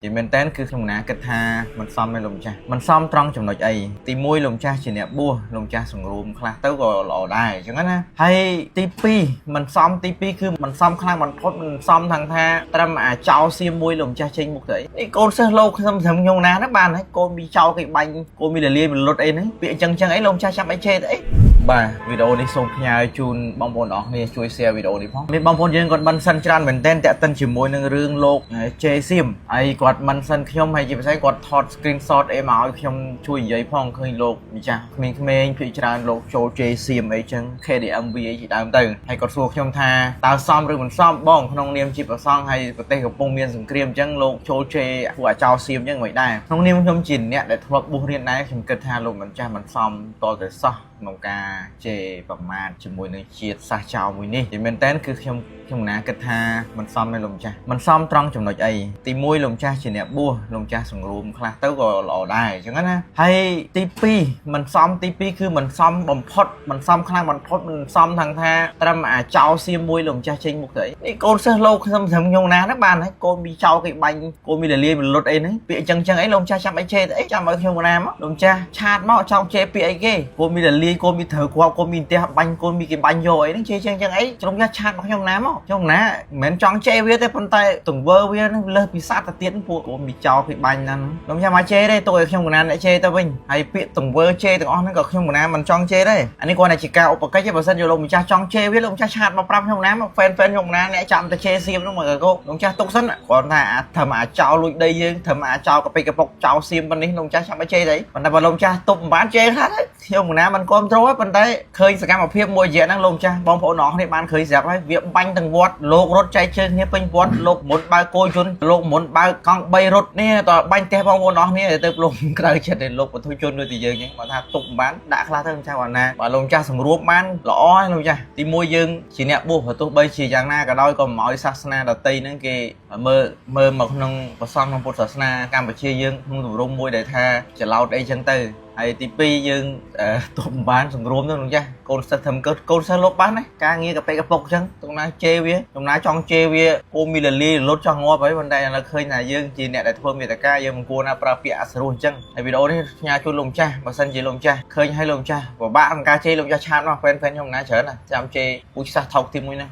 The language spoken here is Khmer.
chỉ mình tên cứ không ná kết tha mình xóm mấy lồng cha mình xóm trong chồng nội ấy tí môi lồng cha chỉ nè bua lồng cha sùng rùm khla tao gọi lò đài chẳng á hay tí pi mình xóm tí pi cứ mình xóm khla mình phốt mình xóm thằng tha ta mà cháu xiêm môi lồng cha trên một đấy cái con sơ lâu không thầm nhông ná các bạn ấy con bị cháu cái bánh con bị liên mình lột ấy đấy bị chân chân ấy lồng cha chăm ấy chê đấy bà video này xong nhà chun bong bồn đó này chui xe video này phong mình bong bồn dân còn bắn sân tràn mình tên tẹt tân chỉ môi nâng rương lột chê xiêm ai quạt bắn sân không hay chỉ phải quạt thọt screenshot em áo không chui giấy phong khơi lột chả mình bị tràn lột cho chê xiêm ấy chân khe để âm vi ấy chỉ đam từ hay còn suộc trong tha tao xong rồi mình xong bong không niêm chỉ vào xong hay có tay của bông miên dùng cream chân lột cho chê của chào xiêm chân vậy đây không niêm không chỉnh nè để thuộc buồn hiện nay chúng cần tha lột mình cha mình xong to tới sao mong ca chêประมาณជាមួយនឹងជាតិសាសចោលមួយនេះតែមែនតើគឺខ្ញុំណាគិតថាមិនសមទេលោកចាស់មិនសមត្រង់ចំណុចអីទី1លោកចាស់ជាអ្នកបួសលោកចាស់សង្រួមខ្លះទៅក៏ល្អដែរអញ្ចឹងណាហើយទី2មិនសមទី2គឺមិនសមបំផុតមិនសមខ្លាំងបំផុតមិនសមថងថាត្រឹមអាចោលសៀមមួយលោកចាស់ចេញមុខទៅនេះកូនសិស្សលោកខ្ញុំខ្ញុំណាណាបានហើយកូនមីចោលគេបាញ់កូនមីលាលីលុតអីហ្នឹងពាក្យអញ្ចឹងអីលោកចាស់ចាំអីជេទៅអីចាំឲ្យខ្ញុំណាមកលោកចាស់ឆាតមកចង់ជេពាក្យអីគេកូនមីលាលីកូនមីធ្វើគាត់កូនមីផ្ទះបាញ់កូនមីគេបាញ់យកអីហ្នឹងជេចឹងចឹងអីក្រុមចាស់ឆាតមកខ្ញុំណាមកខ្ញុំណាមិនមែនចង់ជេវាទេប៉ុន្តែទង្វើវានឹងលើសពីសត្វទៅទៀតពួកកូនមីចោលគេបាញ់ហ្នឹងខ្ញុំចាំមកជេទេទោះឲ្យខ្ញុំណាអ្នកជេទៅវិញហើយពាក្យទង្វើជេទាំងអស់ហ្នឹងក៏ខ្ញុំណាមិនចង់ជេដែរអានេះគាត់តែជាការឧបកិច្ចទេបើសិនយកលោកម្ចាស់ចង់ជេវាលោកម្ចាស់ឆាតមកប្រាប់ខ្ញុំណាមកហ្វេនខ្ញុំណាអ្នកចាំទៅជេសៀមហ្នឹងមកកោលោកម្ចាស់ទុកសិនគាត់ថាធ្វើមកអាចោលលួចដីយើងធ្វើមកអាចោលកប៉ិកប៉ុកចោលសៀមប៉ុណ្នេះលោកម្ចាស់ចាំឲ្យជេទៅប៉ុន្តែបើលោកម្ចាស់ទុកមិនបានជេខ្លះខ្ញុំណាមិនគ្រប់ត្រូលទេប៉ុន្តែឃើញសកម្មភាពមួយរយៈហ្នឹងលោកម្ចាស់បងប្អូនអរគ្នាបានឃើញស្រាប់ហើយវាបាញ់ទាំងវត្តលោករត់ចែកជើងគ្នាពេញវត្តលោកមុនបើគោយន្តលោកមុនបើកង់3រត់នេះតើបាញ់ផ្ទះបងប្អូនអរគ្នាទៅលោកក្រៅចិត្តឯលោកបទុជនដូចតែយើងអញ្ចឹងគាត់ថាទុកមិនបានដាក់ខ្លះទៅចាស់គាត់ណាបើលោកម្ចាស់សម្រួលបានល្អហើយលោកម្ចាស់ទី1យើងជាអ្នកបួសទោះបីជាយ៉ាងណាក៏ដោយក៏មិនឲ្យសាសនាដទៃហ្នឹងគេមើលមកក្នុងប្រសងក្នុងពុទ្ធសាសនាកម្ពុជាយើងក្នុងទម្រង់មួយដែលថាច្រឡោតអីចឹងទៅហើយទី2យើងទោះមិនបានសង្រួមទៅលោកចាស់កូនសិស្សធ្វើកូនសិស្សលោកបានណាការងារកប៉ិកប៉ុកអញ្ចឹងតុងណាជេវាតុងណាចង់ជេវាគោមីលាលីលុតចង់ងាប់ហើយប៉ុន្តែឥឡូវឃើញថាយើងជាអ្នកដែលធ្វើមេត្តាយើងមិនគួរណាប្រើពាក្យអសរោះអញ្ចឹងហើយវីដេអូនេះផ្ញើជូនលោកម្ចាស់បើសិនជាលោកម្ចាស់ឃើញឲ្យលោកម្ចាស់ពិបាកក្នុងការជេលោកម្ចាស់ឆាតមកហ្វេនខ្ញុំណាច្រើនណាចាំជេពូជសាសថោកទី1ណា